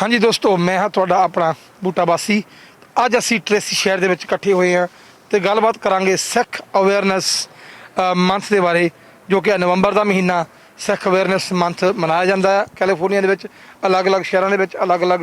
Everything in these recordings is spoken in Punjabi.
ਹਾਂਜੀ ਦੋਸਤੋ, ਮੈਂ ਹਾਂ ਤੁਹਾਡਾ ਆਪਣਾ ਬੂਟਾ ਬਾਸੀ। ਅੱਜ ਅਸੀਂ ਟ੍ਰੇਸੀ ਸ਼ਹਿਰ ਦੇ ਵਿੱਚ ਇਕੱਠੇ ਹੋਏ ਹਾਂ ਤੇ ਗੱਲਬਾਤ ਕਰਾਂਗੇ ਸਿੱਖ ਅਵੇਅਰਨੈਸ ਮੰਥ ਦੇ ਬਾਰੇ, ਜੋ ਕਿ ਨਵੰਬਰ ਦਾ ਮਹੀਨਾ ਸਿੱਖ ਅਵੇਅਰਨੈਸ ਮੰਥ ਮਨਾਇਆ ਜਾਂਦਾ ਹੈ ਕੈਲੀਫੋਰਨੀਆ ਦੇ ਵਿੱਚ। ਅਲੱਗ-ਅਲੱਗ ਸ਼ਹਿਰਾਂ ਦੇ ਵਿੱਚ ਅਲੱਗ-ਅਲੱਗ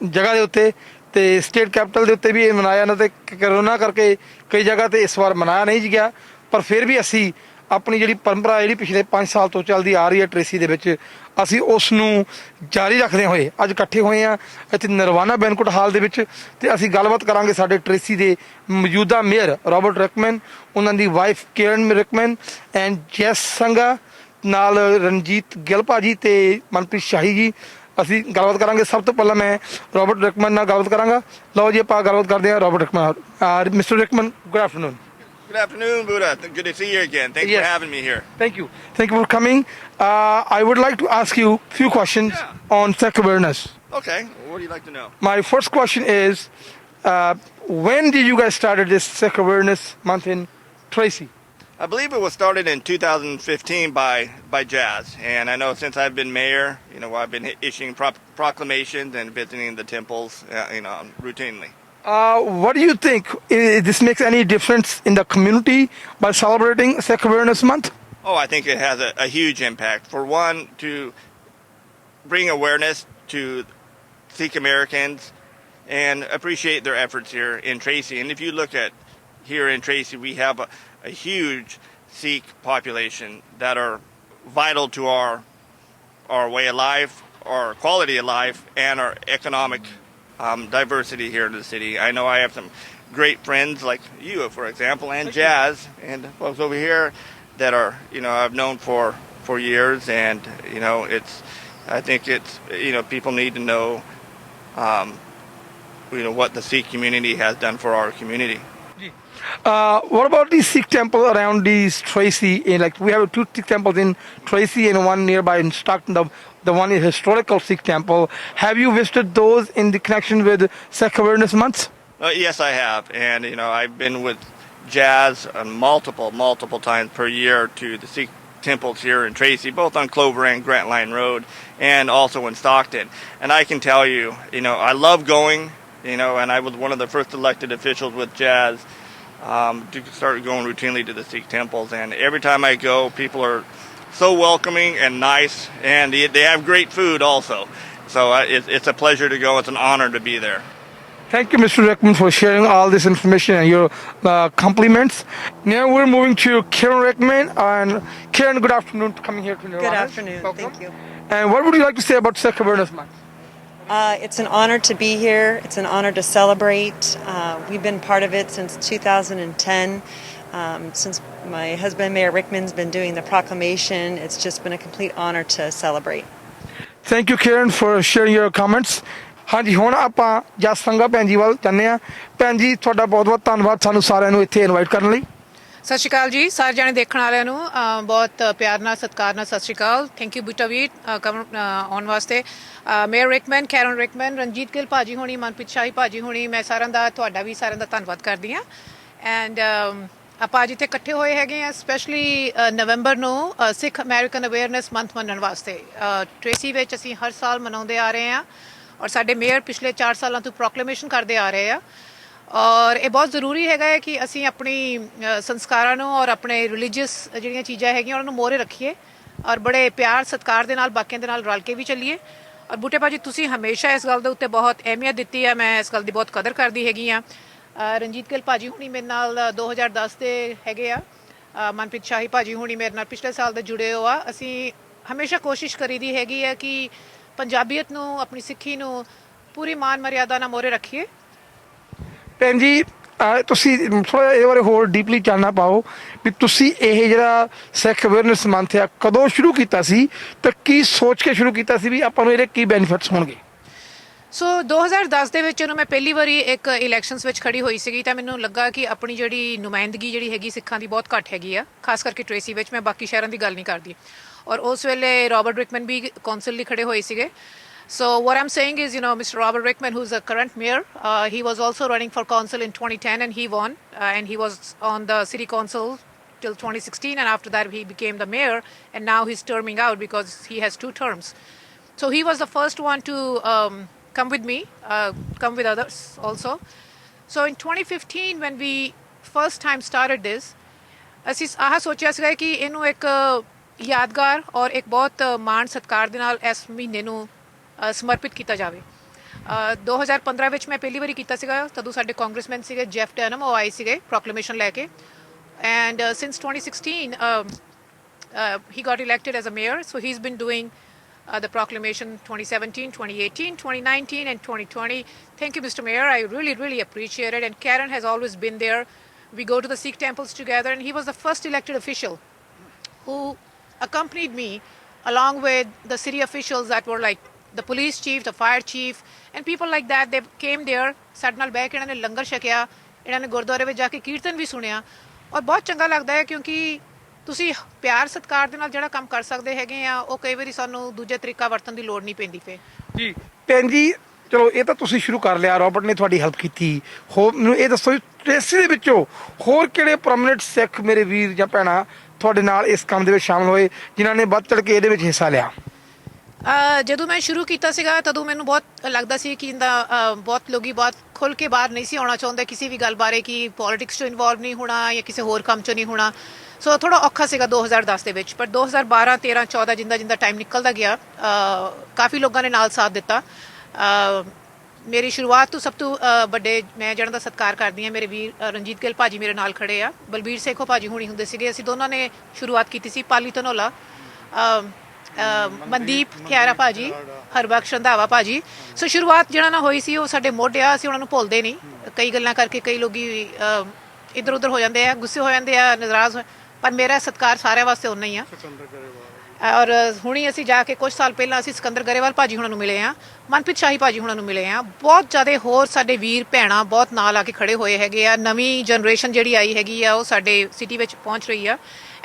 ਜਗ੍ਹਾ ਦੇ ਉੱਤੇ ਤੇ ਸਟੇਟ ਕੈਪੀਟਲ ਦੇ ਉੱਤੇ ਵੀ ਇਹ ਮਨਾਇਆ ਜਾਂਦਾ। ਤੇ ਕਰੋਨਾ ਕਰਕੇ ਕਈ ਜਗ੍ਹਾ ਤੇ ਇਸ ਵਾਰ ਮਨਾਇਆ ਨਹੀਂ ਗਿਆ, ਪਰ ਫਿਰ ਵੀ ਅਸੀਂ ਆਪਣੀ ਜਿਹੜੀ ਪਰੰਪਰਾ ਜਿਹੜੀ ਪਿਛਲੇ 5 ਸਾਲ ਤੋਂ ਚੱਲਦੀ ਆ ਰਹੀ ਹੈ ਟ੍ਰੇਸੀ ਦੇ ਵਿੱਚ, ਅਸੀਂ ਉਸ ਨੂੰ ਜਾਰੀ ਰੱਖਦੇ ਹੋਏ ਅੱਜ ਇਕੱਠੇ ਹੋਏ ਹਾਂ ਇੱਥੇ ਨਿਰਵਾਣਾ ਬੈਨਕੁਟ ਹਾਲ ਦੇ ਵਿੱਚ। ਤੇ ਅਸੀਂ ਗੱਲਬਾਤ ਕਰਾਂਗੇ ਸਾਡੇ ਟ੍ਰੇਸੀ ਦੇ ਮੌਜੂਦਾ ਮੇਅਰ ਰੋਬਰਟ ਰਿਕਮਨ, ਉਹਨਾਂ ਦੀ ਵਾਈਫ ਕਿਰਨ ਰਿਕਮਨ ਐਂਡ ਜੈਸ ਸੰਗਾ, ਨਾਲ ਰਣਜੀਤ ਗਿੱਲ ਭਾਜੀ ਤੇ ਮਨਪ੍ਰੀਤ ਸ਼ਾਹੀ ਜੀ। ਅਸੀਂ ਗੱਲਬਾਤ ਕਰਾਂਗੇ। ਸਭ ਤੋਂ ਪਹਿਲਾਂ ਮੈਂ ਰੋਬਰਟ ਰਿਕਮਨ ਨਾਲ ਗੱਲਬਾਤ ਕਰਾਂਗਾ। ਲਓ ਜੀ, ਆਪਾਂ ਗੱਲਬਾਤ ਕਰਦੇ ਹਾਂ Robert Rickman. Mister Rickman, good afternoon. Good afternoon, Buddha. Good to see you again. Thanks for having me here. Thank you. Thank you for coming. I would like to ask you a few questions on Sikh awareness. Okay. What do you like to know? My first question is, when did you guys started this Sikh awareness month in Tracy? I believe it was started in 2015 by Jazz, and I know since I've been mayor, I've been issuing proclamations and visiting the temples, routinely. What do you think? This makes any difference in the community by celebrating Sikh Awareness Month? Oh, I think it has a huge impact. For one, to bring awareness to Sikh Americans and appreciate their efforts here in Tracy. And if you look at here in Tracy, we have a huge Sikh population that are vital to our way of life, our quality of life, and our economic diversity here in the city. I know I have some great friends like you, for example, and Jazz, and folks over here that are, I've known for years, and, I think it's, people need to know, what the Sikh community has done for our community. What about the Sikh temple around these Tracy? Like we have two Sikh temples in Tracy and one nearby in Stockton. The one is historical Sikh temple. Have you visited those in the connection with Sikh Awareness Month? Yes, I have, and I've been with Jazz multiple times per year to the Sikh temples here in Tracy, both on Clover and Grant Line Road, and also in Stockton. And I can tell you, I love going, and I was one of the first elected officials with Jazz to start going routinely to the Sikh temples. And every time I go, people are so welcoming and nice, and they have great food also. So it's a pleasure to go. It's an honor to be there. Thank you, Mr. Rickman, for sharing all this information and your compliments. Now we're moving to Karen Rickman. And Karen, good afternoon for coming here to Nirvana. Good afternoon. Welcome. Thank you. And what would you like to say about Sikh Awareness Month? It's an honor to be here. It's an honor to celebrate. We've been part of it since 2010. Since my husband, Mayor Rickman's been doing the proclamation, it's just been a complete honor to celebrate. Thank you, Karen, for sharing your comments. ਹਾਂਜੀ, ਹੁਣ ਆਪਾਂ ਜਸ ਸੰਗਾ ਭੈਣ ਜੀ ਵੱਲ ਜਾਂਦੇ ਹਾਂ। ਭੈਣ ਜੀ, ਤੁਹਾਡਾ ਬਹੁਤ-ਬਹੁਤ ਧੰਨਵਾਦ ਸਾਨੂੰ ਸਾਰਿਆਂ ਨੂੰ ਇੱਥੇ ਇਨਵਾਈਟ ਕਰਨ ਲਈ। ਸਤਿ ਸ਼੍ਰੀ ਅਕਾਲ ਜੀ ਸਾਰੇ ਜਾਣੇ ਦੇਖਣ ਵਾਲਿਆਂ ਨੂੰ, ਬਹੁਤ ਪਿਆਰ ਨਾਲ ਸਤਿਕਾਰ ਨਾਲ ਸਤਿ ਸ਼੍ਰੀ ਅਕਾਲ। ਥੈਂਕ ਯੂ ਬੂਟਾ ਵੀਰ ਆਉਣ ਵਾਸਤੇ। ਮੇਅਰ ਰਿਕਮਨ, ਕੈਰਨ ਰਿਕਮਨ, ਰਣਜੀਤ ਗਿੱਲ ਭਾਜੀ ਹੋਣੀ, ਮਨਪ੍ਰੀਤ ਸ਼ਾਹੀ ਭਾਜੀ ਹੋਣੀ, ਮੈਂ ਸਾਰਿਆਂ ਦਾ, ਤੁਹਾਡਾ ਵੀ ਸਾਰਿਆਂ ਦਾ ਧੰਨਵਾਦ ਕਰਦੀ ਹਾਂ। ਐਂਡ ਆਪਾਂ ਅੱਜ ਇੱਥੇ ਇਕੱਠੇ ਹੋਏ ਹੈਗੇ ਹਾਂ ਸਪੈਸ਼ਲੀ ਨਵੰਬਰ ਨੂੰ ਸਿੱਖ ਅਮਰੀਕਨ ਅਵੇਅਰਨੈਸ ਮੰਥ ਮੰਨਣ ਵਾਸਤੇ। ਟ੍ਰੇਸੀ ਵਿੱਚ ਅਸੀਂ ਹਰ ਸਾਲ ਮਨਾਉਂਦੇ ਆ ਰਹੇ ਹਾਂ, ਔਰ ਸਾਡੇ ਮੇਅਰ ਪਿਛਲੇ 4 ਸਾਲਾਂ ਤੋਂ ਪ੍ਰੋਕਲੇਮੇਸ਼ਨ ਕਰਦੇ ਆ ਰਹੇ ਆ। ਔਰ ਇਹ ਬਹੁਤ ਜ਼ਰੂਰੀ ਹੈਗਾ ਹੈ ਕਿ ਅਸੀਂ ਆਪਣੀ ਸੰਸਕਾਰਾਂ ਨੂੰ ਔਰ ਆਪਣੇ ਰਿਲੀਜੀਅਸ ਜਿਹੜੀਆਂ ਚੀਜ਼ਾਂ ਹੈਗੀਆਂ ਉਹਨਾਂ ਨੂੰ ਮੋਹਰੇ ਰੱਖੀਏ, ਔਰ ਬੜੇ ਪਿਆਰ ਸਤਿਕਾਰ ਦੇ ਨਾਲ ਬਾਕੀਆਂ ਦੇ ਨਾਲ ਰਲ ਕੇ ਵੀ ਚੱਲੀਏ। ਔਰ ਬੂਟੇ ਭਾਜੀ, ਤੁਸੀਂ ਹਮੇਸ਼ਾ ਇਸ ਗੱਲ ਦੇ ਉੱਤੇ ਬਹੁਤ ਅਹਿਮੀਅਤ ਦਿੱਤੀ ਹੈ, ਮੈਂ ਇਸ ਗੱਲ ਦੀ ਬਹੁਤ ਕਦਰ ਕਰਦੀ ਹੈਗੀ ਹਾਂ। ਰਣਜੀਤ ਗਿੱਲ ਭਾਜੀ ਹੁਣੀ ਮੇਰੇ ਨਾਲ 2010 ਦੇ ਹੈਗੇ ਆ, ਮਨਪ੍ਰੀਤ ਸ਼ਾਹੀ ਭਾਜੀ ਹੁਣੀ ਮੇਰੇ ਨਾਲ ਪਿਛਲੇ ਸਾਲ ਦੇ ਜੁੜੇ ਹੋ ਆ। ਅਸੀਂ ਹਮੇਸ਼ਾ ਕੋਸ਼ਿਸ਼ ਕਰੀਦੀ ਹੈਗੀ ਹੈ ਕਿ ਪੰਜਾਬੀਅਤ ਨੂੰ, ਆਪਣੀ ਸਿੱਖੀ ਨੂੰ ਪੂਰੀ ਮਾਨ ਮਰਿਆਦਾ ਨਾਲ ਮੋਹਰੇ ਰੱਖੀਏ। ਭੈਣ ਜੀ, ਤੁਸੀਂ ਥੋੜ੍ਹਾ ਇਹਦੇ ਬਾਰੇ ਹੋਰ ਡੀਪਲੀ ਜਾਣਨਾ ਪਾਓ ਵੀ ਤੁਸੀਂ ਇਹ ਜਿਹੜਾ ਸਿੱਖ ਅਵੇਅਰਨੈਸ ਮੰਥ ਆ ਕਦੋਂ ਸ਼ੁਰੂ ਕੀਤਾ ਸੀ ਤੇ ਕੀ ਸੋਚ ਕੇ ਸ਼ੁਰੂ ਕੀਤਾ ਸੀ ਵੀ ਆਪਾਂ ਨੂੰ ਇਹਦੇ ਕੀ ਬੈਨੀਫਿਟਸ ਹੋਣਗੇ? ਸੋ 2010 ਦੇ ਵਿੱਚ ਜਦੋਂ ਮੈਂ ਪਹਿਲੀ ਵਾਰੀ ਇੱਕ ਇਲੈਕਸ਼ਨਸ ਵਿੱਚ ਖੜੀ ਹੋਈ ਸੀਗੀ ਤਾਂ ਮੈਨੂੰ ਲੱਗਾ ਕਿ ਆਪਣੀ ਜਿਹੜੀ ਨੁਮਾਇੰਦਗੀ ਜਿਹੜੀ ਹੈਗੀ ਸਿੱਖਾਂ ਦੀ ਬਹੁਤ ਘੱਟ ਹੈਗੀ ਆ, ਖਾਸ ਕਰਕੇ ਟ੍ਰੇਸੀ ਵਿੱਚ। ਮੈਂ ਬਾਕੀ ਸ਼ਹਿਰਾਂ ਦੀ ਗੱਲ ਨਹੀਂ ਕਰਦੀ। ਔਰ ਉਸ ਵੇਲੇ ਰੋਬਰਟ ਰਿਕਮਨ ਵੀ ਕੌਂਸਲ ਲਈ ਖੜੇ ਹੋਏ ਸੀਗੇ। So what I'm saying is, Mr. Robert Rickman, who's a current mayor, he was also running for council in 2010 and he won. And he was on the city council till 2016, and after that he became the mayor, and now he's terming out because he has 2 terms. So he was the first one to come with me, come with others also. So in 2015 when we first time started this, ਅਸੀਂ ਆਹ ਸੋਚਿਆ ਸੀਗਾ ਕਿ ਇਹਨੂੰ ਇੱਕ ਯਾਦਗਾਰ ਔਰ ਇੱਕ ਬਹੁਤ ਮਾਣ ਸਤਿਕਾਰ ਦੇ ਨਾਲ ਇਸ ਮਹੀਨੇ ਨੂੰ ਸਮਰਪਿਤ ਕੀਤਾ ਜਾਵੇ। 2015 ਵਿੱਚ ਮੈਂ ਪਹਿਲੀ ਵਾਰੀ ਕੀਤਾ ਸੀਗਾ, ਤਦੋਂ ਸਾਡੇ ਕਾਂਗਰਸਮੈਨ ਸੀਗੇ ਜੈਫ ਡੈਨਮ, ਉਹ ਆਏ ਸੀਗੇ ਪ੍ਰੋਕਲੇਮੇਸ਼ਨ ਲੈ ਕੇ। And since 2016 he got elected as a mayor, so he's been doing the proclamation 2017, 2018, 2019 and 2020. Thank you, Mr. Mayor. I really appreciate it. And Karen has always been there. We go to the Sikh temples together, and he was the first elected official who accompanied me along with the city officials that were like the police chief, the fire chief, and people like that. They came there, ਸਾਡੇ ਨਾਲ ਬਹਿ ਕੇ ਇਹਨਾਂ ਨੇ ਲੰਗਰ ਛਕਿਆ, ਇਹਨਾਂ ਨੇ ਗੁਰਦੁਆਰੇ ਵਿੱਚ ਜਾ ਕੇ ਕੀਰਤਨ ਵੀ ਸੁਣਿਆ, ਔਰ ਬਹੁਤ ਚੰਗਾ ਲੱਗਦਾ ਹੈ ਕਿਉਂਕਿ ਤੁਸੀਂ ਪਿਆਰ ਸਤਿਕਾਰ ਦੇ ਨਾਲ ਜਿਹੜਾ ਕੰਮ ਕਰ ਸਕਦੇ ਹੈਗੇ ਆ, ਉਹ ਕਈ ਵਾਰੀ ਸਾਨੂੰ ਦੂਜੇ ਤਰੀਕਾ ਵਰਤਣ ਦੀ ਲੋੜ ਨਹੀਂ ਪੈਂਦੀ ਫੇ ਜੀ। ਭੈਣ ਜੀ ਚਲੋ ਇਹ ਤਾਂ ਤੁਸੀਂ ਸ਼ੁਰੂ ਕਰ ਲਿਆ, ਰੋਬਰਟ ਨੇ ਤੁਹਾਡੀ ਹੈਲਪ ਕੀਤੀ, ਹੋਰ ਮੈਨੂੰ ਇਹ ਦੱਸੋ ਟ੍ਰੇਸੀ ਦੇ ਵਿੱਚੋਂ ਹੋਰ ਕਿਹੜੇ ਪਰਮਾਨੈਂਟ ਸਿੱਖ ਮੇਰੇ ਵੀਰ ਜਾਂ ਭੈਣਾਂ ਤੁਹਾਡੇ ਨਾਲ ਇਸ ਕੰਮ ਦੇ ਵਿੱਚ ਸ਼ਾਮਲ ਹੋਏ ਜਿਨ੍ਹਾਂ ਨੇ ਵੱਧ ਚੜ ਕੇ ਇਹਦੇ ਵਿੱਚ ਹਿੱਸਾ ਲਿਆ? ਜਦੋਂ ਮੈਂ ਸ਼ੁਰੂ ਕੀਤਾ ਸੀਗਾ ਤਦੋਂ ਮੈਨੂੰ ਬਹੁਤ ਲੱਗਦਾ ਸੀ ਕਿ ਬਹੁਤ ਲੋਕੀ ਬਹੁਤ ਖੁੱਲ੍ਹ ਕੇ ਬਾਹਰ ਨਹੀਂ ਸੀ ਆਉਣਾ ਚਾਹੁੰਦੇ ਕਿਸੇ ਵੀ ਗੱਲ ਬਾਰੇ, ਕਿ ਪੋਲੀਟਿਕਸ 'ਚ ਇਨਵੋਲਵ ਨਹੀਂ ਹੋਣਾ ਜਾਂ ਕਿਸੇ ਹੋਰ ਕੰਮ 'ਚ ਨਹੀਂ ਹੋਣਾ। ਸੋ ਥੋੜ੍ਹਾ ਔਖਾ ਸੀਗਾ 2010 ਦੇ ਵਿੱਚ, ਪਰ 2012, 13, 14 ਜਿੰਦਾ ਟਾਈਮ ਨਿਕਲਦਾ ਗਿਆ ਕਾਫੀ ਲੋਕਾਂ ਨੇ ਨਾਲ ਸਾਥ ਦਿੱਤਾ। ਮੇਰੀ ਸ਼ੁਰੂਆਤ ਤੋਂ ਸਭ ਤੋਂ ਵੱਡੇ ਮੈਂ ਜਿਹਨਾਂ ਦਾ ਸਤਿਕਾਰ ਕਰਦੀ ਹਾਂ, ਮੇਰੇ ਵੀਰ ਰਣਜੀਤ ਗਿੱਲ ਭਾਜੀ ਮੇਰੇ ਨਾਲ ਖੜੇ ਆ, ਬਲਬੀਰ ਸੇਖੋ ਭਾਜੀ ਹੁਣੀ ਹੁੰਦੇ ਸੀਗੇ, ਅਸੀਂ ਦੋਨਾਂ ਨੇ ਸ਼ੁਰੂਆਤ ਕੀਤੀ ਸੀ। ਪਾਲੀ ਧਨੋਲਾ, ਮਨਦੀਪ ਖਿਆਰਾ ਭਾਜੀ, ਹਰਬਖਸ਼ ਰੰਧਾਵਾ ਭਾਜੀ। ਸੋ ਸ਼ੁਰੂਆਤ ਜਿਹਨਾਂ ਨਾਲ ਹੋਈ ਸੀ ਉਹ ਸਾਡੇ ਮੋਢੇ ਆ, ਅਸੀਂ ਉਹਨਾਂ ਨੂੰ ਭੁੱਲਦੇ ਨਹੀਂ। ਕਈ ਗੱਲਾਂ ਕਰਕੇ ਕਈ ਲੋਕੀ ਇੱਧਰ ਉੱਧਰ ਹੋ ਜਾਂਦੇ ਆ, ਗੁੱਸੇ ਹੋ ਜਾਂਦੇ ਆ, ਨਾਰਾਜ਼, ਪਰ ਮੇਰਾ ਸਤਿਕਾਰ ਸਾਰਿਆਂ ਵਾਸਤੇ ਉਨਾ ਹੀ ਆ। ਔਰ ਹੁਣੀ ਅਸੀਂ ਜਾ ਕੇ ਕੁਝ ਸਾਲ ਪਹਿਲਾਂ ਅਸੀਂ ਸਿਕੰਦਰ ਗਰੇਵਾਲ ਭਾਜੀ ਹੁਣਾਂ ਨੂੰ ਮਿਲੇ ਆ, ਮਨਪ੍ਰੀਤ ਸ਼ਾਹੀ ਭਾਜੀ ਹੁਣਾਂ ਨੂੰ ਮਿਲੇ ਆ, ਬਹੁਤ ਜ਼ਿਆਦਾ ਹੋਰ ਸਾਡੇ ਵੀਰ ਭੈਣਾਂ ਬਹੁਤ ਨਾਲ ਆ ਕੇ ਖੜੇ ਹੋਏ ਹੈਗੇ ਆ। ਨਵੀਂ ਜਨਰੇਸ਼ਨ ਜਿਹੜੀ ਆਈ ਹੈਗੀ ਆ ਉਹ ਸਾਡੇ ਸਿਟੀ ਵਿੱਚ ਪਹੁੰਚ ਰਹੀ ਆ।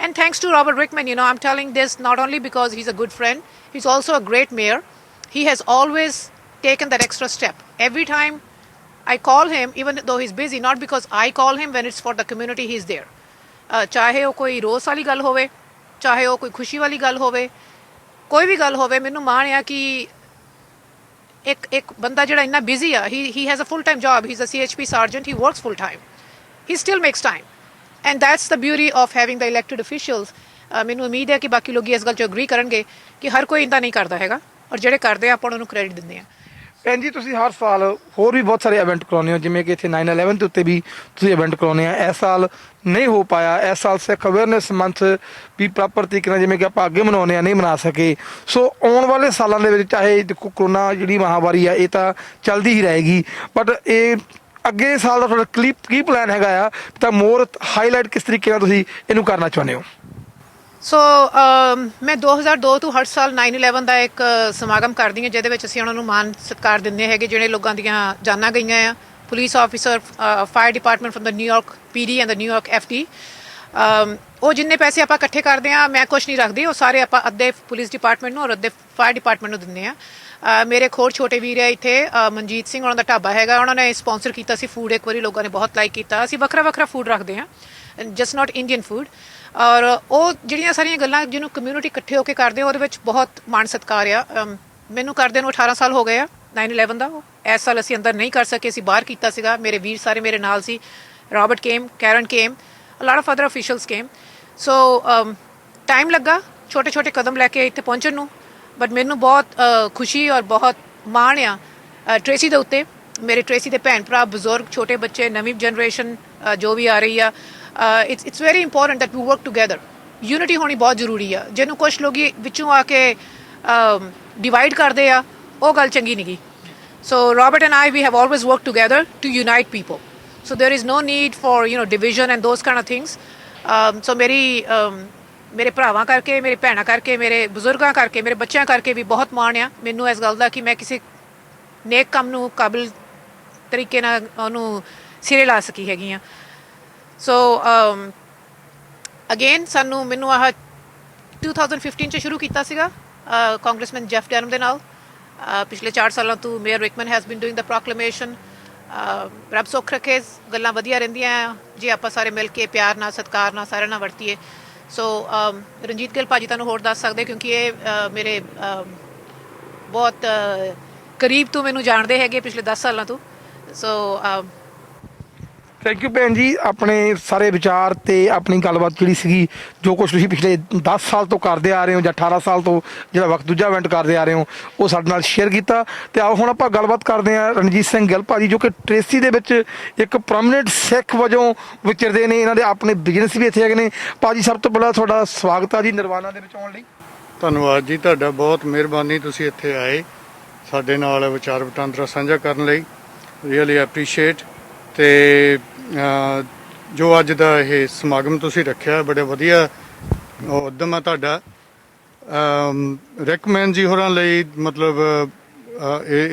And thanks to Robert Rickman, I'm telling this not only because he's a good friend, he's also a great mayor. He has always taken that extra step. Every time I call him, even though he's busy, not because I call him, when it's for the community, he's there. ਚਾਹੇ ਉਹ ਕੋਈ ਰੋਸ ਵਾਲੀ ਗੱਲ ਹੋਵੇ, ਚਾਹੇ ਉਹ ਕੋਈ ਖੁਸ਼ੀ ਵਾਲੀ ਗੱਲ ਹੋਵੇ, ਕੋਈ ਵੀ ਗੱਲ ਹੋਵੇ, ਮੈਨੂੰ ਮਾਣ ਆ ਕਿ ਇੱਕ ਬੰਦਾ ਜਿਹੜਾ ਇੰਨਾ ਬਿਜ਼ੀ ਆ, he has a full-time job, he's a CHP sergeant, he works full-time, he still makes time. And that's the beauty of having the elected officials. ਮੈਨੂੰ ਉਮੀਦ ਹੈ ਕਿ ਬਾਕੀ ਲੋਕ ਇਸ ਗੱਲ 'ਚ ਅਗਰੀ ਕਰਨਗੇ ਕਿ ਹਰ ਕੋਈ ਇੰਦਾ ਨਹੀਂ ਕਰਦਾ ਹੈਗਾ, ਔਰ ਜਿਹੜੇ ਕਰਦੇ ਆ ਆਪਾਂ ਉਹਨਾਂ ਨੂੰ ਕ੍ਰੈਡਿਟ ਦਿੰਦੇ ਆ। ਭੈਣ ਜੀ ਤੁਸੀਂ ਹਰ ਸਾਲ ਹੋਰ ਵੀ ਬਹੁਤ ਸਾਰੇ ਇਵੈਂਟ ਕਰਾਉਂਦੇ ਹੋ, ਜਿਵੇਂ ਕਿ ਇੱਥੇ 9/11 ਦੇ ਉੱਤੇ ਵੀ ਤੁਸੀਂ ਇਵੈਂਟ ਕਰਾਉਂਦੇ ਆ। ਇਸ ਸਾਲ ਨਹੀਂ ਹੋ ਪਾਇਆ, ਇਸ ਸਾਲ ਸਿੱਖ ਅਵੇਅਰਨੈਸ ਮੰਥ ਵੀ ਪ੍ਰੋਪਰ ਤਰੀਕੇ ਨਾਲ ਜਿਵੇਂ ਕਿ ਆਪਾਂ ਅੱਗੇ ਮਨਾਉਂਦੇ ਆ ਨਹੀਂ ਮਨਾ ਸਕੇ। ਸੋ ਆਉਣ ਵਾਲੇ ਸਾਲਾਂ ਦੇ ਵਿੱਚ ਚਾਹੇ ਦੇਖੋ ਕਰੋਨਾ ਜਿਹੜੀ ਮਹਾਮਾਰੀ ਆ ਇਹ ਤਾਂ ਚੱਲਦੀ ਹੀ ਰਹੇਗੀ, ਬਟ ਇਹ ਅੱਗੇ ਸਾਲ ਦਾ ਤੁਹਾਡਾ ਕੀ ਪਲਾਨ ਹੈਗਾ ਆ, ਤਾਂ ਮੋਰ ਹਾਈਲਾਈਟ ਕਿਸ ਤਰੀਕੇ ਨਾਲ ਤੁਸੀਂ ਇਹਨੂੰ ਕਰਨਾ ਚਾਹੁੰਦੇ ਹੋ? ਸੋ ਮੈਂ 2002 ਤੋਂ ਹਰ ਸਾਲ 9/11 ਦਾ ਇੱਕ ਸਮਾਗਮ ਕਰਦੀ ਹਾਂ, ਜਿਹਦੇ ਵਿੱਚ ਅਸੀਂ ਉਹਨਾਂ ਨੂੰ ਮਾਣ ਸਤਿਕਾਰ ਦਿੰਦੇ ਹੈਗੇ ਜਿਹੜੇ ਲੋਕਾਂ ਦੀਆਂ ਜਾਨਾਂ ਗਈਆਂ ਆ, police officer, fire department from the New York PD and the New York FD। ਉਹ ਜਿੰਨੇ ਪੈਸੇ ਆਪਾਂ ਇਕੱਠੇ ਕਰਦੇ ਆ, ਮੈਂ ਕੁਛ ਨਹੀਂ ਰੱਖਦੀ, ਉਹ ਸਾਰੇ ਆਪਾਂ ਅੱਧੇ ਪੁਲਿਸ ਡਿਪਾਰਟਮੈਂਟ ਨੂੰ ਔਰ ਅੱਧੇ ਫਾਇਰ ਡਿਪਾਰਟਮੈਂਟ ਨੂੰ ਦਿੰਦੇ ਆ। ਮੇਰੇ ਹੋਰ ਛੋਟੇ ਵੀਰ ਆ ਇੱਥੇ, ਮਨਜੀਤ ਸਿੰਘ ਉਹਨਾਂ ਦਾ ਢਾਬਾ ਹੈਗਾ, ਉਹਨਾਂ ਨੇ ਸਪਾਂਸਰ ਕੀਤਾ ਸੀ ਫੂਡ, ਇੱਕ ਵਾਰੀ ਲੋਕਾਂ ਨੇ ਬਹੁਤ ਲਾਈਕ ਕੀਤਾ। ਅਸੀਂ ਵੱਖਰਾ ਫੂਡ ਰੱਖਦੇ ਹਾਂ, ਜਸਟ ਨਾਟ ਇੰਡੀਅਨ ਫੂਡ। ਔਰ ਉਹ ਜਿਹੜੀਆਂ ਸਾਰੀਆਂ ਗੱਲਾਂ ਜਿਹਨੂੰ ਕਮਿਊਨਿਟੀ ਇਕੱਠੇ ਹੋ ਕੇ ਕਰਦੇ ਆ, ਉਹਦੇ ਵਿੱਚ ਬਹੁਤ ਮਾਣ ਸਤਿਕਾਰ ਆ। ਮੈਨੂੰ ਕਰਦੇ ਨੂੰ 18 ਸਾਲ ਹੋ ਗਏ ਆ 9/11 ਦਾ। ਇਸ ਸਾਲ ਅਸੀਂ ਅੰਦਰ ਨਹੀਂ ਕਰ ਸਕੇ, ਅਸੀਂ ਬਾਹਰ ਕੀਤਾ ਸੀਗਾ। ਮੇਰੇ ਵੀਰ ਸਾਰੇ ਮੇਰੇ ਨਾਲ ਸੀ, Robert came, Karen came, a lot of other officials came. So time ਲੱਗਾ ਛੋਟੇ ਕਦਮ ਲੈ ਕੇ ਇੱਥੇ ਪਹੁੰਚਣ ਨੂੰ, ਬਟ ਮੈਨੂੰ ਬਹੁਤ ਖੁਸ਼ੀ ਔਰ ਬਹੁਤ ਮਾਣ ਆ ਟ੍ਰੇਸੀ ਦੇ ਉੱਤੇ। ਮੇਰੇ ਟ੍ਰੇਸੀ ਦੇ ਭੈਣ ਭਰਾ, ਬਜ਼ੁਰਗ, ਛੋਟੇ ਬੱਚੇ, ਨਵੀਂ ਜਨਰੇਸ਼ਨ ਜੋ ਵੀ ਆ ਰਹੀ ਆ, it's very important that we work together. Unity ਹੋਣੀ ਬਹੁਤ ਜ਼ਰੂਰੀ ਆ। ਜਿਹਨੂੰ ਕੁਛ ਲੋਕੀ ਵਿੱਚੋਂ ਆ ਕੇ ਡਿਵਾਈਡ ਕਰਦੇ ਆ, ਉਹ ਗੱਲ ਚੰਗੀ ਨਹੀਂ ਗੀ। So Robert and I, we have always worked together to unite people. So there is no need for division and those kind of things. So ਮੇਰੇ ਭਰਾਵਾਂ ਕਰਕੇ, ਮੇਰੇ ਭੈਣਾਂ ਕਰਕੇ, ਮੇਰੇ ਬਜ਼ੁਰਗਾਂ ਕਰਕੇ, ਮੇਰੇ ਬੱਚਿਆਂ ਕਰਕੇ ਵੀ ਬਹੁਤ ਮਾਣ ਆ ਮੈਨੂੰ ਇਸ ਗੱਲ ਦਾ ਕਿ ਮੈਂ ਕਿਸੇ ਨੇਕ ਕੰਮ ਨੂੰ ਕਾਬਿਲ ਤਰੀਕੇ ਨਾਲ ਉਹਨੂੰ ਸਿਰੇ ਲਾ ਸਕੀ ਹੈਗੀ ਆ। ਸੋ ਅਗੇਨ ਮੈਨੂੰ ਆਹ 2015 'ਚ ਸ਼ੁਰੂ ਕੀਤਾ ਸੀਗਾ ਕਾਂਗਰਸਮੈਨ ਜੈਫ ਡੈਨਮ ਦੇ ਨਾਲ। ਪਿਛਲੇ 4 ਸਾਲਾਂ ਤੋਂ mayor Rickman has been doing the proclamation. ਰੱਬ ਸੁੱਖ ਰੱਖੇ, ਗੱਲਾਂ ਵਧੀਆ ਰਹਿੰਦੀਆਂ ਜੇ ਆਪਾਂ ਸਾਰੇ ਮਿਲ ਕੇ ਪਿਆਰ ਨਾਲ, ਸਤਿਕਾਰ ਨਾਲ, ਸਾਰਿਆਂ ਨਾਲ ਵਰਤੀਏ। ਸੋ ਰਣਜੀਤ ਗਿੱਲ ਭਾਜੀ ਤੁਹਾਨੂੰ ਹੋਰ ਦੱਸ ਸਕਦੇ, ਕਿਉਂਕਿ ਇਹ ਮੇਰੇ ਬਹੁਤ ਕਰੀਬ ਤੋਂ ਮੈਨੂੰ ਜਾਣਦੇ ਹੈਗੇ ਪਿਛਲੇ 10 ਸਾਲਾਂ ਤੋਂ ਸੋ ਥੈਂਕ ਯੂ ਭੈਣ ਜੀ ਆਪਣੇ ਸਾਰੇ ਵਿਚਾਰ ਤੇ ਆਪਣੀ ਗੱਲਬਾਤ ਜਿਹੜੀ ਸੀਗੀ ਜੋ ਕੁਝ ਤੁਸੀਂ ਪਿਛਲੇ 10 ਸਾਲ ਤੋਂ ਕਰਦੇ ਆ ਰਹੇ ਹੋ ਜਾਂ 18 ਸਾਲ ਤੋਂ ਜਿਹੜਾ ਵਕਤ ਦੂਜਾ ਇਵੈਂਟ ਕਰਦੇ ਆ ਰਹੇ ਹੋ ਉਹ ਸਾਡੇ ਨਾਲ ਸ਼ੇਅਰ ਕੀਤਾ। ਤੇ ਆਓ ਹੁਣ ਆਪਾਂ ਗੱਲਬਾਤ ਕਰਦੇ ਹਾਂ ਰਣਜੀਤ ਸਿੰਘ ਗਿੱਲ ਭਾਜੀ ਜੋ ਕਿ ਟ੍ਰੇਸੀ ਦੇ ਵਿੱਚ ਇੱਕ ਪ੍ਰੋਮਿਨੈਂਟ ਸਿੱਖ ਵਜੋਂ ਵਿਚਰਦੇ ਨੇ। ਇਹਨਾਂ ਦੇ ਆਪਣੇ ਬਿਜ਼ਨਸ ਵੀ ਇੱਥੇ ਹੈਗੇ ਨੇ। ਭਾਜੀ ਸਭ ਤੋਂ ਪਹਿਲਾਂ ਤੁਹਾਡਾ ਸਵਾਗਤ ਆ ਜੀ ਨਿਰਵਾਣਾ ਦੇ ਵਿੱਚ ਆਉਣ ਲਈ। ਧੰਨਵਾਦ ਜੀ ਤੁਹਾਡਾ, ਬਹੁਤ ਮਿਹਰਬਾਨੀ ਤੁਸੀਂ ਇੱਥੇ ਆਏ ਸਾਡੇ ਨਾਲ ਵਿਚਾਰ ਵਟਾਂਦਰਾ ਸਾਂਝਾ ਕਰਨ ਲਈ, ਰੀਅਲੀ ਐਪਰੀਸ਼ੀਏਟ। ਤੇ ਜੋ ਅੱਜ ਦਾ ਇਹ ਸਮਾਗਮ ਤੁਸੀਂ ਰੱਖਿਆ ਬੜੇ ਵਧੀਆ ਉਦਮ ਆ ਤੁਹਾਡਾ। ਰੈਕਮੈਨ ਜੀ ਹੋਰਾਂ ਲਈ ਮਤਲਬ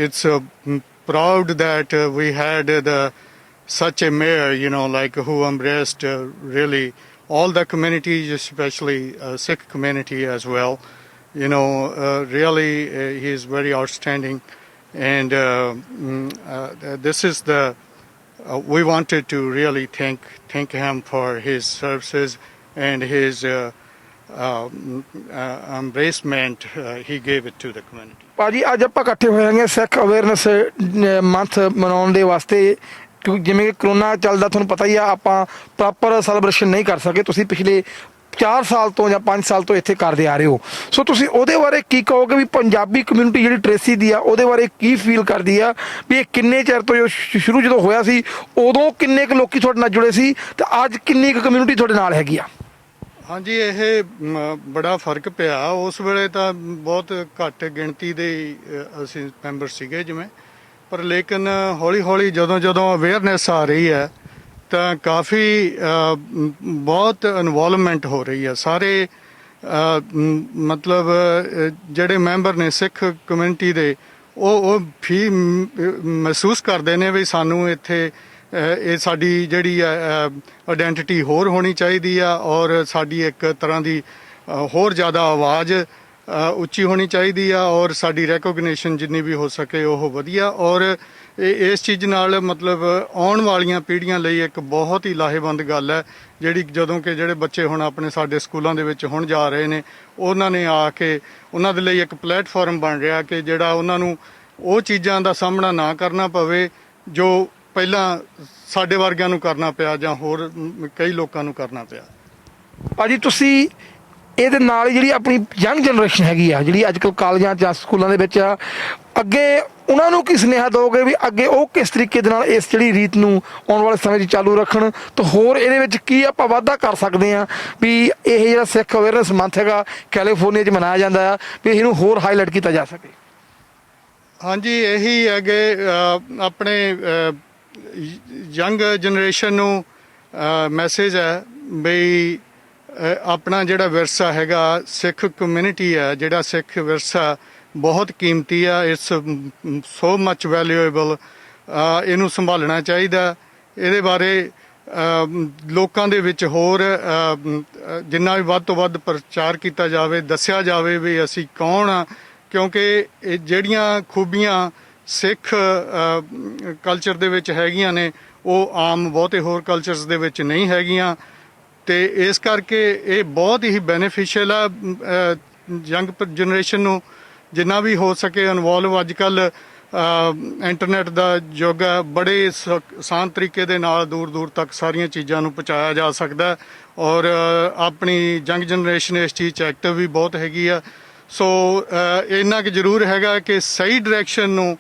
it's proud that we had such a mayor, you know, like who embraced really all the communities, especially Sikh community as well. You know, really he is very outstanding, and this is the we wanted to really thank him for his services and his embracement he gave it to the community. ਭਾਜੀ ਅੱਜ ਆਪਾਂ ਇਕੱਠੇ ਹੋਏ ਹਾਂ ਸਿੱਖ ਅਵੇਅਰਨੈਸ ਮੰਥ ਮਨਾਉਣ ਦੇ ਵਾਸਤੇ ਕਿਉਂਕਿ ਜਿਵੇਂ ਕਿ ਕਰੋਨਾ ਚੱਲਦਾ ਤੁਹਾਨੂੰ ਪਤਾ ਹੀ ਆ ਆਪਾਂ ਪ੍ਰੋਪਰ ਸੈਲੀਬ੍ਰੇਸ਼ਨ ਨਹੀਂ ਕਰ ਸਕੇ। ਤੁਸੀਂ ਪਿਛਲੇ 4 ਸਾਲ ਤੋਂ ਜਾਂ 5 ਸਾਲ ਤੋਂ ਇੱਥੇ ਕਰਦੇ ਆ ਰਹੇ ਹੋ, ਸੋ ਤੁਸੀਂ ਉਹਦੇ ਬਾਰੇ ਕੀ ਕਹੋਗੇ ਵੀ ਪੰਜਾਬੀ ਕਮਿਊਨਿਟੀ ਜਿਹੜੀ ਟ੍ਰੇਸੀ ਦੀ ਆ ਉਹਦੇ ਬਾਰੇ ਕੀ ਫੀਲ ਕਰਦੀ ਆ ਵੀ ਇਹ ਕਿੰਨੇ ਚਿਰ ਤੋਂ ਜੋ ਸ਼ੁਰੂ ਜਦੋਂ ਹੋਇਆ ਸੀ ਉਦੋਂ ਕਿੰਨੇ ਕੁ ਲੋਕੀ ਤੁਹਾਡੇ ਨਾਲ ਜੁੜੇ ਸੀ ਤੇ ਅੱਜ ਕਿੰਨੀ ਕੁ ਕਮਿਊਨਿਟੀ ਤੁਹਾਡੇ ਨਾਲ ਹੈਗੀ ਆ? ਹਾਂਜੀ, ਇਹ ਬੜਾ ਫਰਕ ਪਿਆ। ਉਸ ਵੇਲੇ ਤਾਂ ਬਹੁਤ ਘੱਟ ਗਿਣਤੀ ਦੇ ਅਸੀਂ ਮੈਂਬਰ ਸੀਗੇ ਜਿਵੇਂ, ਪਰ ਲੇਕਿਨ ਹੌਲੀ ਹੌਲੀ ਜਦੋਂ ਅਵੇਅਰਨੈਸ ਆ ਰਹੀ ਹੈ ਤਾਂ ਕਾਫੀ ਬਹੁਤ ਇਨਵੋਲਵਮੈਂਟ ਹੋ ਰਹੀ ਹੈ। ਸਾਰੇ ਮਤਲਬ ਜਿਹੜੇ ਮੈਂਬਰ ਨੇ ਸਿੱਖ ਕਮਿਊਨਿਟੀ ਦੇ ਉਹ ਵੀ ਮਹਿਸੂਸ ਕਰਦੇ ਨੇ ਵੀ ਸਾਨੂੰ ਇੱਥੇ ਇਹ ਸਾਡੀ ਜਿਹੜੀ ਆਇਡੈਂਟੀਟੀ ਹੋਰ ਹੋਣੀ ਚਾਹੀਦੀ ਆ ਔਰ ਸਾਡੀ ਇੱਕ ਤਰ੍ਹਾਂ ਦੀ ਹੋਰ ਜ਼ਿਆਦਾ ਆਵਾਜ਼ ਉੱਚੀ ਹੋਣੀ ਚਾਹੀਦੀ ਆ ਔਰ ਸਾਡੀ ਰੈਕੋਗਨੀਸ਼ਨ ਜਿੰਨੀ ਵੀ ਹੋ ਸਕੇ ਉਹ ਵਧੀਆ। ਔਰ ਇਸ ਚੀਜ਼ ਨਾਲ ਮਤਲਬ ਆਉਣ ਵਾਲੀਆਂ ਪੀੜ੍ਹੀਆਂ ਲਈ ਇੱਕ ਬਹੁਤ ਹੀ ਲਾਹੇਵੰਦ ਗੱਲ ਹੈ ਜਿਹੜੀ ਜਦੋਂ ਕਿ ਜਿਹੜੇ ਬੱਚੇ ਹੁਣ ਆਪਣੇ ਸਾਡੇ ਸਕੂਲਾਂ ਦੇ ਵਿੱਚ ਹੁਣ ਜਾ ਰਹੇ ਨੇ ਉਹਨਾਂ ਨੇ ਆ ਕੇ ਉਹਨਾਂ ਦੇ ਲਈ ਇੱਕ ਪਲੇਟਫਾਰਮ ਬਣ ਰਿਹਾ ਕਿ ਜਿਹੜਾ ਉਹਨਾਂ ਨੂੰ ਉਹ ਚੀਜ਼ਾਂ ਦਾ ਸਾਹਮਣਾ ਨਾ ਕਰਨਾ ਪਵੇ ਜੋ ਪਹਿਲਾਂ ਸਾਡੇ ਵਰਗਿਆਂ ਨੂੰ ਕਰਨਾ ਪਿਆ ਜਾਂ ਹੋਰ ਕਈ ਲੋਕਾਂ ਨੂੰ ਕਰਨਾ ਪਿਆ। ਭਾਜੀ ਤੁਸੀਂ ਇਹਦੇ ਨਾਲ ਜਿਹੜੀ ਆਪਣੀ ਯੰਗ ਜਨਰੇਸ਼ਨ ਹੈਗੀ ਆ ਜਿਹੜੀ ਅੱਜ ਕੱਲ੍ਹ ਕਾਲਜਾਂ ਜਾਂ ਸਕੂਲਾਂ ਦੇ ਵਿੱਚ ਆ ਅੱਗੇ ਉਹਨਾਂ ਨੂੰ ਕੀ ਸੁਨੇਹਾ ਦਿਓਗੇ ਵੀ ਅੱਗੇ ਉਹ ਕਿਸ ਤਰੀਕੇ ਦੇ ਨਾਲ ਇਸ ਜਿਹੜੀ ਰੀਤ ਨੂੰ ਆਉਣ ਵਾਲੇ ਸਮੇਂ 'ਚ ਚਾਲੂ ਰੱਖਣ ਤਾਂ ਹੋਰ ਇਹਦੇ ਵਿੱਚ ਕੀ ਆਪਾਂ ਵਾਧਾ ਕਰ ਸਕਦੇ ਹਾਂ ਵੀ ਇਹ ਜਿਹੜਾ ਸਿੱਖ ਅਵੇਅਰਨੈਸ ਮੰਥ ਹੈਗਾ ਕੈਲੀਫੋਰਨੀਆ 'ਚ ਮਨਾਇਆ ਜਾਂਦਾ ਆ ਵੀ ਇਹਨੂੰ ਹੋਰ ਹਾਈਲਾਈਟ ਕੀਤਾ ਜਾ ਸਕੇ? ਹਾਂਜੀ, ਇਹੀ ਹੈਗੇ ਆਪਣੇ ਯੰਗ ਜਨਰੇਸ਼ਨ ਨੂੰ ਮੈਸੇਜ ਹੈ ਬਈ ਆਪਣਾ ਜਿਹੜਾ ਵਿਰਸਾ ਹੈਗਾ ਸਿੱਖ ਕਮਿਊਨਿਟੀ ਹੈ ਜਿਹੜਾ ਸਿੱਖ ਵਿਰਸਾ ਬਹੁਤ ਕੀਮਤੀ ਆ। It's so much valuable. ਇਹਨੂੰ ਸੰਭਾਲਣਾ ਚਾਹੀਦਾ। ਇਹਦੇ ਬਾਰੇ ਲੋਕਾਂ ਦੇ ਵਿੱਚ ਹੋਰ ਜਿੰਨਾ ਵੀ ਵੱਧ ਤੋਂ ਵੱਧ ਪ੍ਰਚਾਰ ਕੀਤਾ ਜਾਵੇ, ਦੱਸਿਆ ਜਾਵੇ ਵੀ ਅਸੀਂ ਕੌਣ ਆ, ਕਿਉਂਕਿ ਇਹ ਜਿਹੜੀਆਂ ਖੂਬੀਆਂ ਸਿੱਖ ਕਲਚਰ ਦੇ ਵਿੱਚ ਹੈਗੀਆਂ ਨੇ ਉਹ ਆਮ ਬਹੁਤੇ ਹੋਰ ਕਲਚਰਸ ਦੇ ਵਿੱਚ ਨਹੀਂ ਹੈਗੀਆਂ ਤੇ ਇਸ ਕਰਕੇ ਇਹ ਬਹੁਤ ਹੀ ਬੈਨੀਫੀਸ਼ੀਅਲ ਆ ਯੰਗ ਜਨਰੇਸ਼ਨ ਨੂੰ ਜਿੰਨਾ ਵੀ ਹੋ ਸਕੇ ਇਨਵੋਲਵ। ਅੱਜ ਕੱਲ੍ਹ ਇੰਟਰਨੈਟ ਦਾ ਯੁੱਗ ਹੈ, ਬੜੇ ਆਸਾਨ ਤਰੀਕੇ ਦੇ ਨਾਲ ਦੂਰ ਦੂਰ ਤੱਕ ਸਾਰੀਆਂ ਚੀਜ਼ਾਂ ਨੂੰ ਪਹੁੰਚਾਇਆ ਜਾ ਸਕਦਾ ਔਰ ਆਪਣੀ ਯੰਗ ਜਨਰੇਸ਼ਨ ਇਸ ਚੀਜ਼ 'ਚ ਐਕਟਿਵ ਵੀ ਬਹੁਤ ਹੈਗੀ ਆ। ਸੋ ਇੰਨਾ ਕੁ ਜ਼ਰੂਰ ਹੈਗਾ ਕਿ ਸਹੀ ਡਾਇਰੈਕਸ਼ਨ ਨੂੰ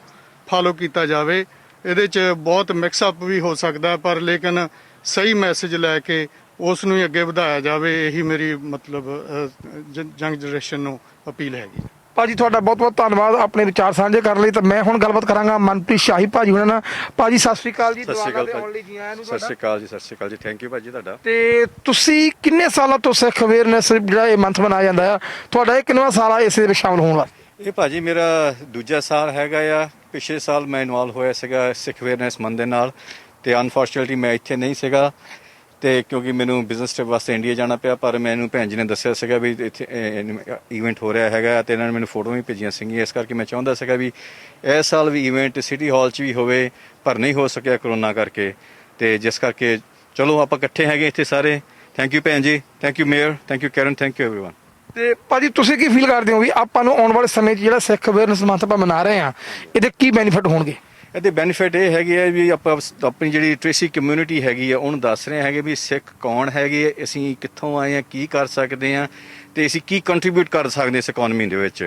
ਫਾਲੋ ਕੀਤਾ ਜਾਵੇ। ਇਹਦੇ 'ਚ ਬਹੁਤ ਮਿਕਸਅਪ ਵੀ ਹੋ ਸਕਦਾ ਪਰ ਲੇਕਿਨ ਸਹੀ ਮੈਸੇਜ ਲੈ ਕੇ ਉਸ ਨੂੰ ਹੀ ਅੱਗੇ ਵਧਾਇਆ ਜਾਵੇ। ਇਹੀ ਮੇਰੀ ਮਤਲਬ ਯੰਗ ਜਨਰੇਸ਼ਨ ਨੂੰ ਅਪੀਲ ਹੈਗੀ। ਭਾਜੀ ਤੁਹਾਡਾ ਬਹੁਤ ਬਹੁਤ ਧੰਨਵਾਦ ਆਪਣੇ ਵਿਚਾਰ ਸਾਂਝੇ ਕਰਨ ਲਈ। ਤਾਂ ਮੈਂ ਹੁਣ ਗੱਲਬਾਤ ਕਰਾਂਗਾ ਮਨਪ੍ਰੀਤ ਸ਼ਾਹੀ ਭਾਜੀ ਉਹਨਾਂ ਨਾਲ। ਭਾਜੀ ਸਤਿ ਸ਼੍ਰੀ ਅਕਾਲ ਜੀ। ਸਤਿ ਸ਼੍ਰੀ ਅਕਾਲ ਆਉਣ ਲਈ ਜੀ ਆਇਆਂ ਨੂੰ। ਸਤਿ ਸ਼੍ਰੀ ਅਕਾਲ ਜੀ। ਸਤਿ ਸ਼੍ਰੀ ਅਕਾਲ ਜੀ। ਥੈਂਕ ਯੂ ਭਾਜੀ ਤੁਹਾਡਾ। ਤੇ ਤੁਸੀਂ ਕਿੰਨੇ ਸਾਲਾਂ ਤੋਂ ਸਿੱਖ ਅਵੇਅਰਨੈਸ ਜਿਹੜਾ ਇਹ ਮੰਥ ਮਨਾਇਆ ਜਾਂਦਾ ਆ ਤੁਹਾਡਾ ਇਹ ਕਿੰਨਵਾਂ ਸਾਲ ਆ ਇਸ ਦੇ ਵਿੱਚ ਸ਼ਾਮਲ ਹੋਣ ਵਾਸਤੇ? ਇਹ ਭਾਜੀ ਮੇਰਾ ਦੂਜਾ ਸਾਲ ਹੈਗਾ ਆ। ਪਿਛਲੇ ਸਾਲ ਮੈਂ ਇਨਵੋਲਵ ਹੋਇਆ ਸੀਗਾ ਸਿੱਖ ਅਵੇਅਰਨੈਸ ਮੰਥ ਦੇ ਨਾਲ ਤੇ ਅਨਫੋਰਚੂਨੇਟਲੀ ਮੈਂ ਇੱਥੇ ਨਹੀਂ ਸੀਗਾ ਤੇ ਕਿਉਂਕਿ ਮੈਨੂੰ ਬਿਜ਼ਨਸ ਟ੍ਰਿਪ ਵਾਸਤੇ ਇੰਡੀਆ ਜਾਣਾ ਪਿਆ। ਪਰ ਮੈਨੂੰ ਭੈਣ ਜੀ ਨੇ ਦੱਸਿਆ ਸੀਗਾ ਵੀ ਇੱਥੇ ਇਵੈਂਟ ਹੋ ਰਿਹਾ ਹੈਗਾ ਤੇ ਇਹਨਾਂ ਨੇ ਮੈਨੂੰ ਫੋਟੋਆਂ ਵੀ ਭੇਜੀਆਂ ਸੀਗੀਆਂ। ਇਸ ਕਰਕੇ ਮੈਂ ਚਾਹੁੰਦਾ ਸੀਗਾ ਵੀ ਇਸ ਸਾਲ ਵੀ ਇਵੈਂਟ ਸਿਟੀ ਹਾਲ 'ਚ ਵੀ ਹੋਵੇ ਪਰ ਨਹੀਂ ਹੋ ਸਕਿਆ ਕਰੋਨਾ ਕਰਕੇ ਤੇ ਜਿਸ ਕਰਕੇ ਚਲੋ ਆਪਾਂ ਇਕੱਠੇ ਹੈਗੇ ਇੱਥੇ ਸਾਰੇ। ਥੈਂਕ ਯੂ ਭੈਣ ਜੀ, thank you mayor, thank you Karen, thank you everyone. ਤੇ ਭਾਜੀ ਤੁਸੀਂ ਕੀ ਫੀਲ ਕਰਦੇ ਹੋ ਵੀ ਆਪਾਂ ਨੂੰ ਆਉਣ ਵਾਲੇ ਸਮੇਂ 'ਚ ਜਿਹੜਾ ਸਿੱਖ ਅਵੇਅਰਨੈਸ ਮੰਥ ਆਪਾਂ ਮਨਾ ਰਹੇ ਹਾਂ ਇਹਦੇ ਕੀ ਬੈਨੀਫਿਟ ਹੋਣਗੇ? ਇਹਦੇ ਬੈਨੀਫਿਟ ਇਹ ਹੈਗੇ ਆ ਵੀ ਆਪਾਂ ਆਪਣੀ ਜਿਹੜੀ ਟ੍ਰੇਸੀ ਕਮਿਊਨਿਟੀ ਹੈਗੀ ਆ ਉਹਨੂੰ ਦੱਸ ਰਹੇ ਹੈਗੇ ਵੀ ਸਿੱਖ ਕੌਣ ਹੈਗੇ, ਅਸੀਂ ਕਿੱਥੋਂ ਆਏ ਆ, ਕੀ ਕਰ ਸਕਦੇ ਆ ਤੇ ਅਸੀਂ ਕੀ ਕੰਟਰੀਬਿਊਟ ਕਰ ਸਕਦੇ ਇਸ ਇਕਨੋਮੀ ਦੇ ਵਿੱਚ।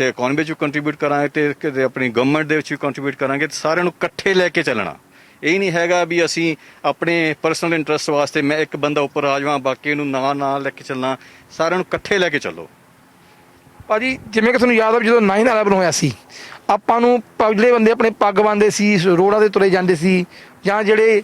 ਇਕਨੋਮੀ ਵਿੱਚ ਵੀ ਕੰਟਰੀਬਿਊਟ ਕਰਾਂਗੇ ਤੇ ਆਪਣੀ ਗਵਰਨਮੈਂਟ ਦੇ ਵਿੱਚ ਵੀ ਕੰਟਰੀਬਿਊਟ ਕਰਾਂਗੇ ਤੇ ਸਾਰਿਆਂ ਨੂੰ ਇਕੱਠੇ ਲੈ ਕੇ ਚੱਲਣਾ। ਇਹ ਨਹੀਂ ਹੈਗਾ ਵੀ ਅਸੀਂ ਆਪਣੇ ਪਰਸਨਲ ਇੰਟਰਸਟ ਵਾਸਤੇ ਮੈਂ ਇੱਕ ਬੰਦਾ ਉੱਪਰ ਆ ਜਾਵਾਂ ਬਾਕੀ ਨੂੰ ਨਾਲ ਲੈ ਕੇ ਚੱਲਣਾ, ਸਾਰਿਆਂ ਨੂੰ ਇਕੱਠੇ ਲੈ ਕੇ ਚੱਲੋ। ਭਾਜੀ ਜਿਵੇਂ ਕਿ ਤੁਹਾਨੂੰ ਯਾਦ ਆ ਜਦੋਂ 9/11 ਹੋਇਆ ਸੀ ਆਪਾਂ ਨੂੰ ਜਿਹੜੇ ਬੰਦੇ ਆਪਣੇ ਪੱਗ ਬੰਨ੍ਹਦੇ ਸੀ ਰੋਡਾਂ 'ਤੇ ਤੁਰੇ ਜਾਂਦੇ ਸੀ ਜਾਂ ਜਿਹੜੇ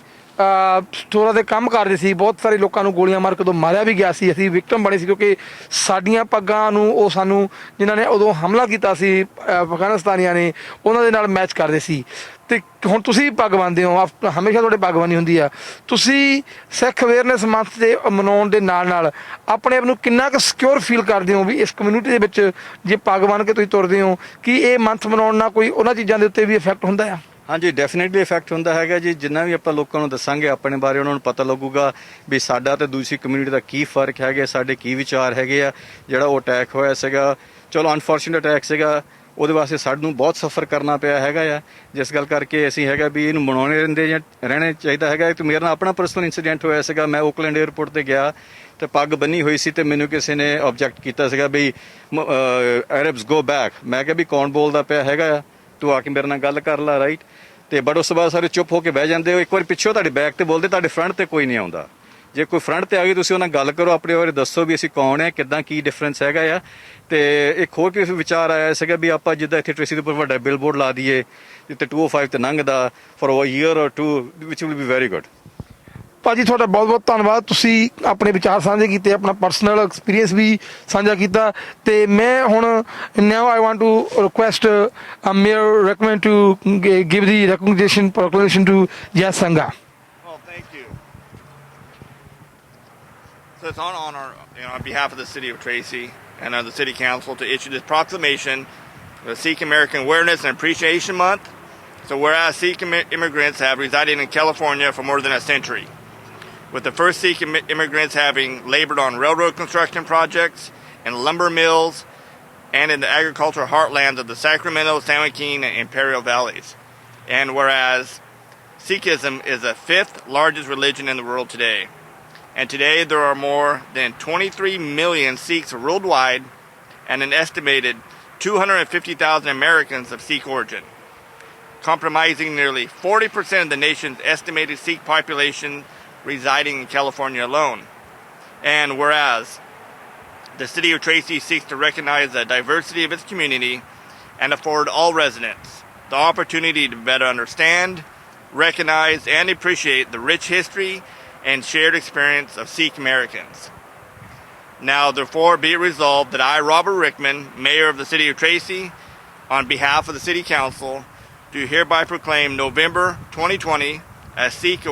ਸਟੋਰਾਂ 'ਤੇ ਕੰਮ ਕਰਦੇ ਸੀ ਬਹੁਤ ਸਾਰੇ ਲੋਕਾਂ ਨੂੰ ਗੋਲੀਆਂ ਮਾਰ ਕੇ ਉਦੋਂ ਮਾਰਿਆ ਵੀ ਗਿਆ ਸੀ। ਅਸੀਂ ਵਿਕਟਮ ਬਣੇ ਸੀ ਕਿਉਂਕਿ ਸਾਡੀਆਂ ਪੱਗਾਂ ਨੂੰ ਉਹ ਸਾਨੂੰ ਜਿਨ੍ਹਾਂ ਨੇ ਉਦੋਂ ਹਮਲਾ ਕੀਤਾ ਸੀ ਅਫਗਾਨਿਸਤਾਨੀਆਂ ਨੇ ਉਹਨਾਂ ਦੇ ਨਾਲ ਮੈਚ ਕਰਦੇ ਸੀ। ਤੇ ਹੁਣ ਤੁਸੀਂ ਪੱਗ ਬੰਨ੍ਹਦੇ ਹੋ, ਹਮੇਸ਼ਾ ਤੁਹਾਡੇ ਪੱਗ ਬੰਨ੍ਹੀ ਹੁੰਦੀ ਆ। ਤੁਸੀਂ ਸਿੱਖ ਅਵੇਅਰਨੈਸ ਮੰਥ ਦੇ ਮਨਾਉਣ ਦੇ ਨਾਲ ਆਪਣੇ ਆਪ ਨੂੰ ਕਿੰਨਾ ਕੁ ਸਿਕਿਉਰ ਫੀਲ ਕਰਦੇ ਹੋ ਵੀ ਇਸ ਕਮਿਊਨਿਟੀ ਦੇ ਵਿੱਚ ਜੇ ਪੱਗ ਬੰਨ੍ਹ ਕੇ ਤੁਸੀਂ ਤੁਰਦੇ ਹੋ ਕਿ ਇਹ ਮੰਥ ਮਨਾਉਣ ਨਾਲ ਕੋਈ ਉਹਨਾਂ ਚੀਜ਼ਾਂ ਦੇ ਉੱਤੇ ਵੀ ਇਫੈਕਟ ਹੁੰਦਾ ਆ? ਹਾਂਜੀ ਡੈਫੀਨੇਟਲੀ ਇਫੈਕਟ ਹੁੰਦਾ ਹੈਗਾ ਜੀ। ਜਿੰਨਾ ਵੀ ਆਪਾਂ ਲੋਕਾਂ ਨੂੰ ਦੱਸਾਂਗੇ ਆਪਣੇ ਬਾਰੇ ਉਹਨਾਂ ਨੂੰ ਪਤਾ ਲੱਗੂਗਾ ਵੀ ਸਾਡਾ ਤੇ ਦੂਸਰੀ ਕਮਿਊਨਿਟੀ ਦਾ ਕੀ ਫਰਕ ਹੈਗਾ, ਸਾਡੇ ਕੀ ਵਿਚਾਰ ਹੈਗੇ ਆ। ਜਿਹੜਾ ਉਹ ਅਟੈਕ ਹੋਇਆ ਸੀਗਾ, ਚਲੋ ਅਨਫੋਰਚੂਨੇਟ ਅਟੈਕ ਸੀਗਾ, ਉਹਦੇ ਵਾਸਤੇ ਸਾਨੂੰ ਬਹੁਤ ਸਫ਼ਰ ਕਰਨਾ ਪਿਆ ਹੈਗਾ ਆ। ਜਿਸ ਗੱਲ ਕਰਕੇ ਅਸੀਂ ਹੈਗਾ ਵੀ ਇਹਨੂੰ ਮਨਾਉਣੇ ਰਹਿਣੇ ਚਾਹੀਦਾ ਹੈਗਾ। ਤੇ ਮੇਰੇ ਨਾਲ ਆਪਣਾ ਪਰਸਨਲ ਇੰਸੀਡੈਂਟ ਹੋਇਆ ਸੀਗਾ। ਮੈਂ ਓਕਲੈਂਡ 에ਅਰਪੋਰਟ ਤੇ ਗਿਆ ਤੇ ਪੱਗ ਬੰਨੀ ਹੋਈ ਸੀ ਤੇ ਮੈਨੂੰ ਕਿਸੇ ਨੇ ਆਬਜੈਕਟ ਕੀਤਾ ਸੀਗਾ ਵੀ ਅਰਬਸ ਗੋ ਬੈਕ। ਮੈਂ ਕਿਹਾ ਵੀ ਕੌਣ ਬੋਲਦਾ ਪਿਆ ਹੈਗਾ ਆ, ਤੂੰ ਆ ਕੇ ਮੇਰੇ ਨਾਲ ਗੱਲ ਕਰ ਲਾ, ਰਾਈਟ। ਤੇ ਬਟ ਉਸ ਤੋਂ ਬਾਅਦ ਸਾਰੇ ਚੁੱਪ ਹੋ ਕੇ ਬਹਿ ਜਾਂਦੇ ਹੋ। ਇੱਕ ਵਾਰੀ ਪਿੱਛੋਂ ਤੁਹਾਡੇ ਬੈਕ ਤੇ ਬੋਲਦੇ, ਤੁਹਾਡੇ ਫਰੰਟ ਤੇ ਕੋਈ ਨਹੀਂ ਆਉਂਦਾ। ਜੇ ਕੋਈ ਫਰੰਟ ਤੇ ਆ ਗਈ ਤੁਸੀਂ ਉਹਨਾਂ ਨਾਲ ਗੱਲ ਕਰੋ, ਆਪਣੇ ਬਾਰੇ ਦੱਸੋ ਵੀ ਅਸੀਂ ਕੌਣ ਹੈ, ਕਿੱਦਾਂ ਕੀ ਡਿਫਰੈਂਸ ਹੈਗਾ ਆ। ਤੇ ਇੱਕ ਹੋਰ ਵੀ ਵਿਚਾਰ ਆਇਆ ਸੀਗਾ ਵੀ ਆਪਾਂ ਜਿੱਦਾਂ ਇੱਥੇ ਟ੍ਰੇਸੀ ਦੇ ਉੱਪਰ ਵੱਡਾ ਬਿਲ ਬੋਰਡ ਲਾ ਦਈਏ ਜਿੱਥੇ 205 ਤੇ ਲੰਘਦਾ ਫॉर ਅ ਈਅਰ অর 2 ਵਿਚ ਵਿਲ ਬੀ ਵੈਰੀ ਗੁੱਡ। ਭਾਜੀ ਤੁਹਾਡਾ ਬਹੁਤ ਬਹੁਤ ਧੰਨਵਾਦ। ਤੁਸੀਂ ਆਪਣੇ ਵਿਚਾਰ ਸਾਂਝੇ ਕੀਤੇ, ਆਪਣਾ ਪਰਸਨਲ ਐਕਸਪੀਰੀਅੰਸ ਵੀ ਸਾਂਝਾ ਕੀਤਾ। ਤੇ ਮੈਂ ਹੁਣ now I want to request mayor Rickman to give the recognition proclamation to Jas Sangha. Well, thank you. So it's an honor, on behalf of the city of Tracy and the city council to issue this proclamation, the Sikh American Awareness and Appreciation Month. So whereas Sikh immigrants have resided in California for more than a century, with the first Sikh immigrants having labored on railroad construction projects and lumber mills and in the agricultural heartlands of the Sacramento, San Joaquin, and Imperial Valleys. And whereas Sikhism is the 5th largest religion in the world today. And today there are more than 23 million Sikhs worldwide and an estimated 250,000 Americans of Sikh origin, comprising nearly 40% of the nation's estimated Sikh population residing in California alone. And whereas the city of Tracy seeks to recognize the diversity of its community and afford all residents the opportunity to better understand, recognize, and appreciate the rich history and shared experience of Sikh Americans. Now, therefore, be it resolved that I, Robert Rickman, Mayor of the City of Tracy, on behalf of the City Council, do hereby proclaim November 2020 as Sikh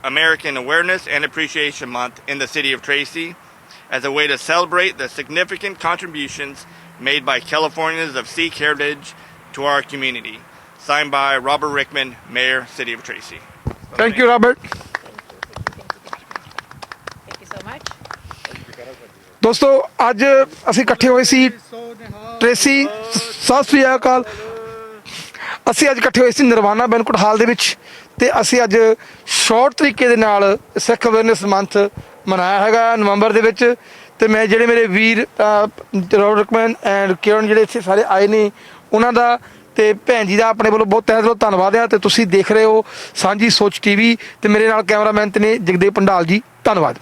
American Awareness and Appreciation Month in the City of Tracy as a way to celebrate the significant contributions made by Californians of Sikh heritage to our community. Signed by Robert Rickman, Mayor, City of Tracy. Thank you, Robert. Thank you so much. ਦੋਸਤੋ ਅੱਜ ਅਸੀਂ ਇਕੱਠੇ ਹੋਏ ਸੀ ਟ੍ਰੇਸੀ, ਸਤਿ ਸ੍ਰੀ ਅਕਾਲ। ਅਸੀਂ ਅੱਜ ਇਕੱਠੇ ਹੋਏ ਸੀ ਨਿਰਵਾਣਾ ਬੈਨਕੁਟ ਹਾਲ ਦੇ ਵਿੱਚ ਤੇ ਅਸੀਂ ਅੱਜ ਸ਼ਾਰਟ ਤਰੀਕੇ ਦੇ ਨਾਲ ਸਿੱਖ ਅਵੇਅਰਨੈਸ ਮੰਥ ਮਨਾਇਆ ਹੈਗਾ ਨਵੰਬਰ ਦੇ ਵਿੱਚ। ਤੇ ਮੈਂ ਜਿਹੜੇ ਮੇਰੇ ਵੀਰ ਰੋਡਕਮੈਨ ਐਂਡ ਕਿਰਨ ਜਿਹੜੇ ਇੱਥੇ ਸਾਰੇ ਆਏ ਨੇ ਉਹਨਾਂ ਦਾ ਤੇ ਭੈਣ ਜੀ ਦਾ ਆਪਣੇ ਵੱਲੋਂ ਬਹੁਤ ਤਹਿ ਦਿਲੋਂ ਧੰਨਵਾਦ ਆ। ਤੇ ਤੁਸੀਂ ਦੇਖ ਰਹੇ ਹੋ ਸਾਂਝੀ ਸੋਚ TV ਤੇ ਮੇਰੇ ਨਾਲ ਕੈਮਰਾਮੈਨ ਤੇ ਨੇ ਜਗਦੇਵ ਪੰਡਾਲ ਜੀ। ਧੰਨਵਾਦ।